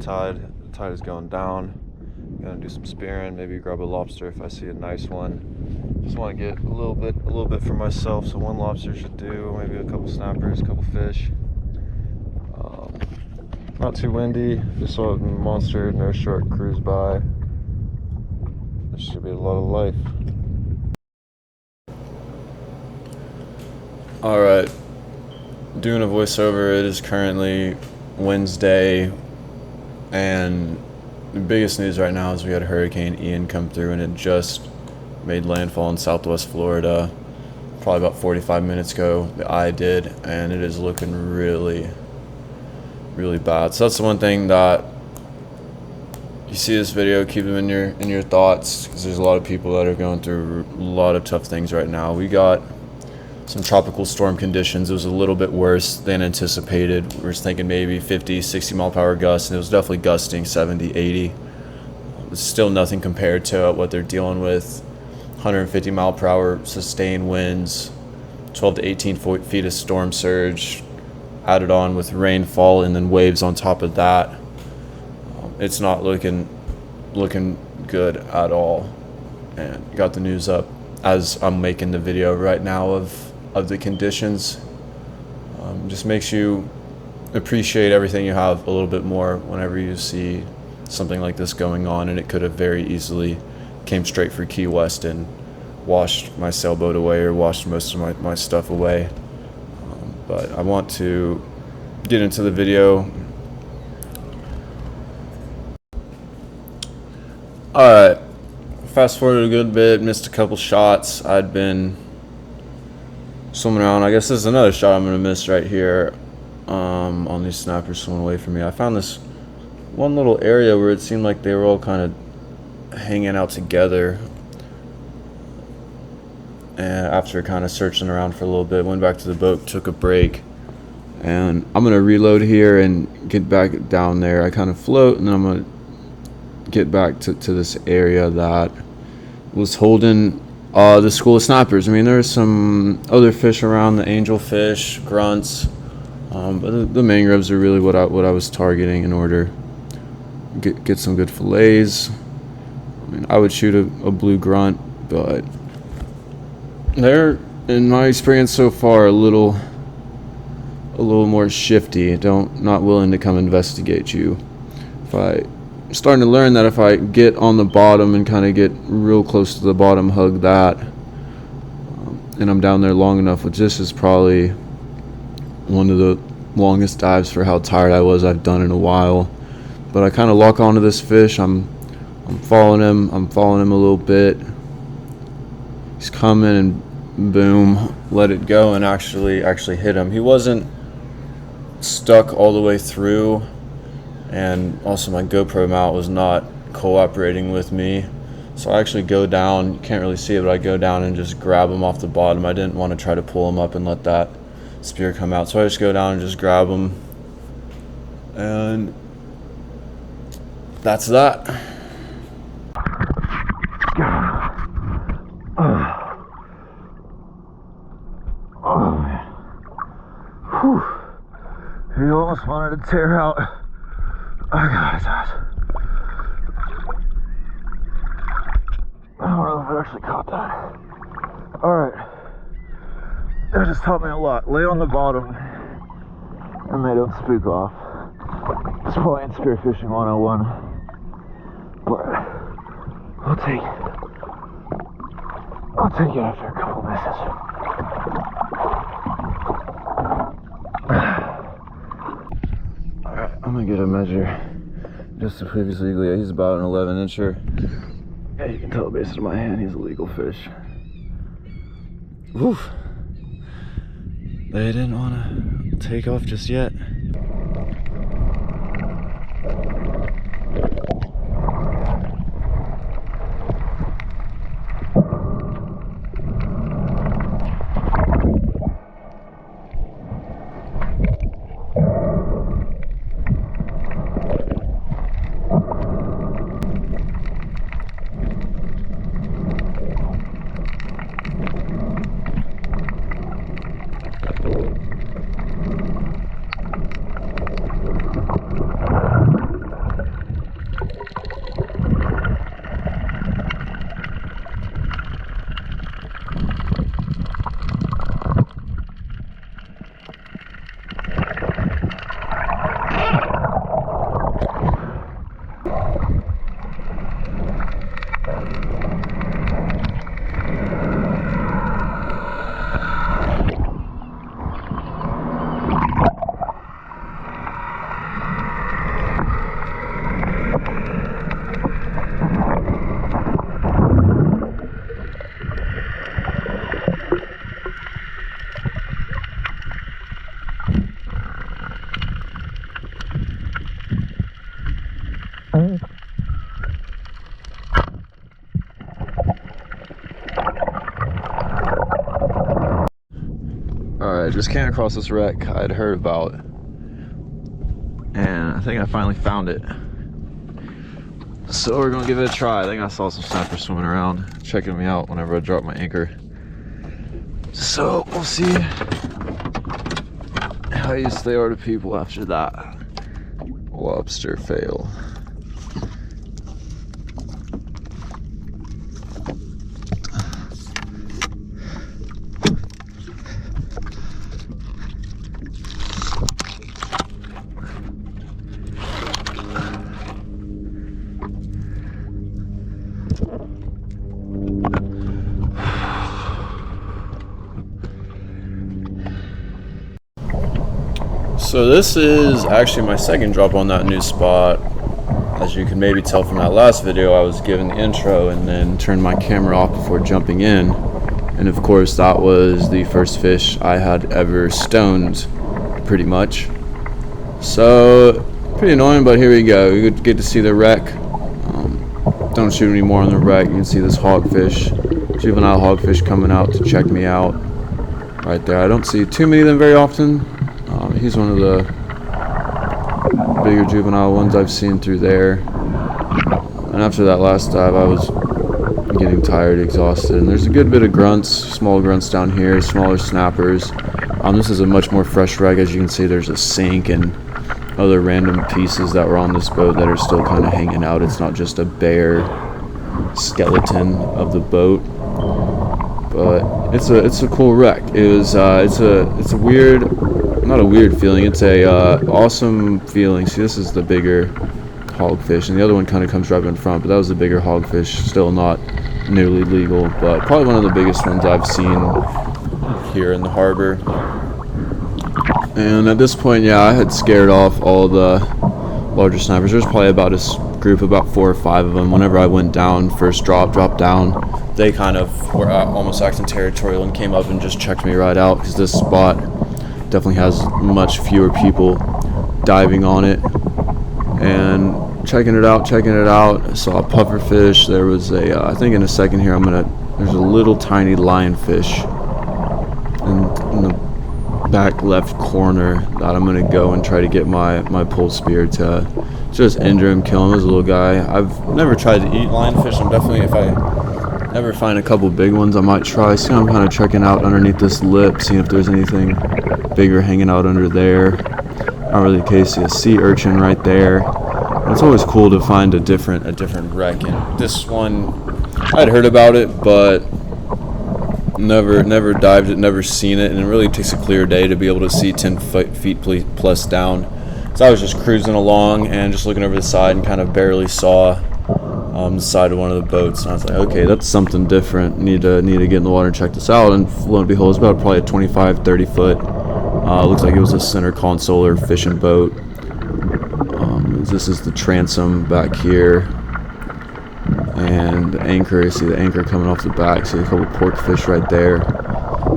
tide. The tide is going down. Gonna do some spearing, maybe grab a lobster if I see a nice one. Just want to get a little bit for myself. So one lobster should do. Maybe a couple snappers, a couple fish. Not too windy. Just saw a monster nurse shark cruise by. There should be a lot of life. All right, doing a voiceover. It is currently Wednesday, and the biggest news right now is we had Hurricane Ian come through, and it just made landfall in Southwest Florida probably about 45 minutes ago. The eye did, and it is looking really bad. So that's the one thing that you see this video, keep them in your thoughts, because there's a lot of people that are going through a lot of tough things right now. We got some tropical storm conditions. It was a little bit worse than anticipated. We were thinking maybe 50, 60 mile per hour gusts, and it was definitely gusting 70, 80. It's still nothing compared to what they're dealing with. 150 mile per hour sustained winds, 12 to 18 feet of storm surge, added on with rainfall and then waves on top of that. It's not looking good at all. And got the news up as I'm making the video right now of the conditions. Just makes you appreciate everything you have a little bit more whenever you see something like this going on, and it could have very easily came straight for Key West and washed my sailboat away or washed most of my stuff away. But I want to get into the video. Alright, fast forward a good bit, missed a couple shots. I'd been swimming around. I guess this is another shot I'm going to miss right here on these snappers swimming away from me. I found this one little area where it seemed like they were all kind of hanging out together. And after kind of searching around for a little bit, went back to the boat, took a break, and I'm gonna reload here and get back down there. I kind of float, and then I'm gonna get back to this area that was holding the school of snappers. I mean, there's some other fish around, the angelfish, grunts, but the mangroves are really what I was targeting in order to get some good fillets. I mean, I would shoot a blue grunt, but they're, in my experience so far, a little more shifty. Not willing to come investigate you. I'm starting to learn that if I get on the bottom and kind of get real close to the bottom, hug that, and I'm down there long enough, which this is probably one of the longest dives for how tired I was I've done in a while. But I kind of lock onto this fish. I'm following him. I'm following him a little bit. He's coming, and boom, let it go and actually hit him. He wasn't stuck all the way through, and also my GoPro mount was not cooperating with me. So I actually go down, you can't really see it, but I go down and just grab him off the bottom. I didn't want to try to pull him up and let that spear come out. So I just go down and just grab him. And that's that. He almost wanted to tear out. I got his ass. I don't know if I actually caught that. Alright. That just taught me a lot. Lay on the bottom and they don't spook off. It's probably in Spearfishing 101. But I'll take it after a couple misses. Alright, I'm gonna get a measure just to previously legal. He's about an 11 incher. Yeah, you can tell based on my hand, he's a legal fish. Woof. They didn't want to take off just yet. Alright, just came across this wreck I'd heard about, and I think I finally found it. So we're gonna give it a try. I think I saw some snappers swimming around, checking me out whenever I drop my anchor. So we'll see how used they are to people after that lobster fail. So this is actually my second drop on that new spot. As you can maybe tell from that last video, I was given the intro and then turned my camera off before jumping in. And of course that was the first fish I had ever stoned, pretty much. So pretty annoying, but here we go. We get to see the wreck. Don't shoot anymore on the wreck. You can see this hogfish, juvenile hogfish, coming out to check me out right there. I don't see too many of them very often. He's one of the bigger juvenile ones I've seen through there. And after that last dive, I was getting tired, exhausted. And there's a good bit of grunts, small grunts down here, smaller snappers. This is a much more fresh wreck. As you can see, there's a sink and other random pieces that were on this boat that are still kind of hanging out. It's not just a bare skeleton of the boat. But it's a cool wreck. It's a weird, not a weird feeling. It's a awesome feeling. See, this is the bigger hogfish, and the other one kind of comes right in front. But that was the bigger hogfish. Still not nearly legal, but probably one of the biggest ones I've seen here in the harbor. And at this point, yeah, I had scared off all the larger snappers. There's probably about a group, about 4 or 5 of them. Whenever I went down, first dropped down, they kind of were almost acting territorial and came up and just checked me right out, because this spot definitely has much fewer people diving on it. And checking it out, I saw a pufferfish. There was a, I think in a second here, there's a little tiny lionfish in the back left corner that I'm gonna go and try to get my pole spear to just injure him, kill him. As a little guy, I've never tried to eat lionfish. I'm definitely, if I ever find a couple big ones, I might try. See, I'm kind of checking out underneath this lip, seeing if there's anything bigger hanging out under there. Not really the case. See a sea urchin right there. And it's always cool to find a different wreck. And this one, I'd heard about it, but never dived it, never seen it, and it really takes a clear day to be able to see 10 feet plus down. So I was just cruising along and just looking over the side and kind of barely saw the side of one of the boats, and I was like, okay, that's something different. Need to get in the water and check this out. And lo and behold, it's about probably a 25-30 foot. Looks like it was a center console or fishing boat. This is the transom back here, and the anchor. You see the anchor coming off the back. See a couple porkfish right there.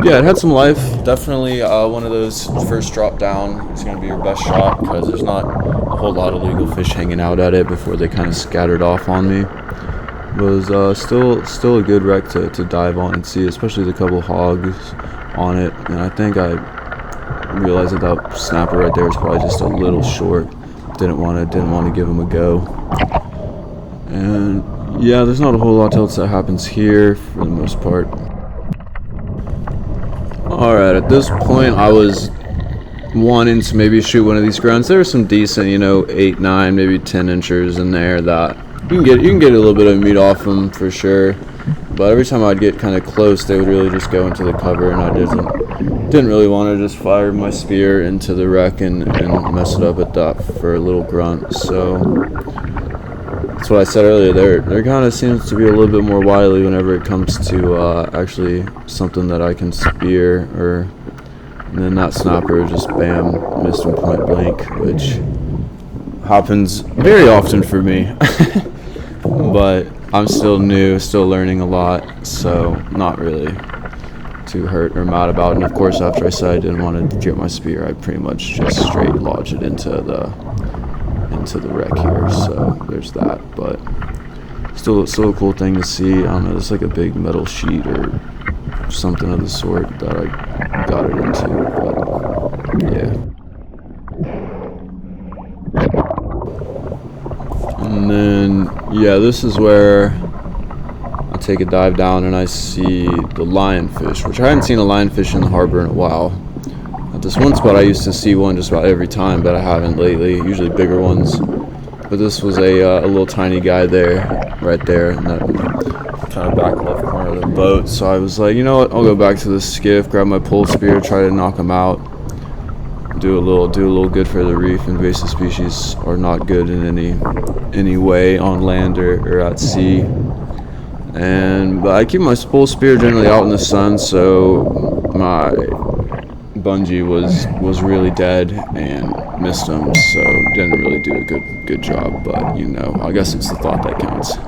Yeah, it had some life. Definitely one of those first drop down. It's going to be your best shot, because there's not a whole lot of legal fish hanging out at it before they kind of scattered off on me. It was still a good wreck to dive on and see, especially the couple hogs on it. And I think I realized that snapper right there is probably just a little short. Didn't want to give him a go. And yeah, there's not a whole lot else that happens here for the most part. Alright, at this point I was wanting to maybe shoot one of these grunts. There were some decent, 8, 9, maybe 10 inchers in there that you can get a little bit of meat off them for sure. But every time I'd get kind of close, they would really just go into the cover, and I didn't really want to just fire my spear into the wreck and mess it up at that for a little grunt. So that's what I said earlier. There kind of seems to be a little bit more wily whenever it comes to actually something that I can spear, and then that snapper just bam, missed him point blank, which happens very often for me. But I'm still new, still learning a lot, so not really too hurt or mad about it. And of course, after I said I didn't want to get my spear, I pretty much just straight lodged it into into the wreck here, so there's that. But still a cool thing to see. I don't know, it's like a big metal sheet or something of the sort that I got it into, but yeah. And then, yeah, this is where I take a dive down and I see the lionfish, which I hadn't seen a lionfish in the harbor in a while. At this one spot I used to see one just about every time, but I haven't lately, usually bigger ones. But this was a little tiny guy there, right there, in that kind of back left corner of the boat. So I was like, you know what, I'll go back to the skiff, grab my pole spear, try to knock him out. Do a little good for the reef. Invasive species are not good in any way on land or at sea. But I keep my pole spear generally out in the sun, so my bungee was really dead and missed him, so didn't really do a good job. But you know, I guess it's the thought that counts.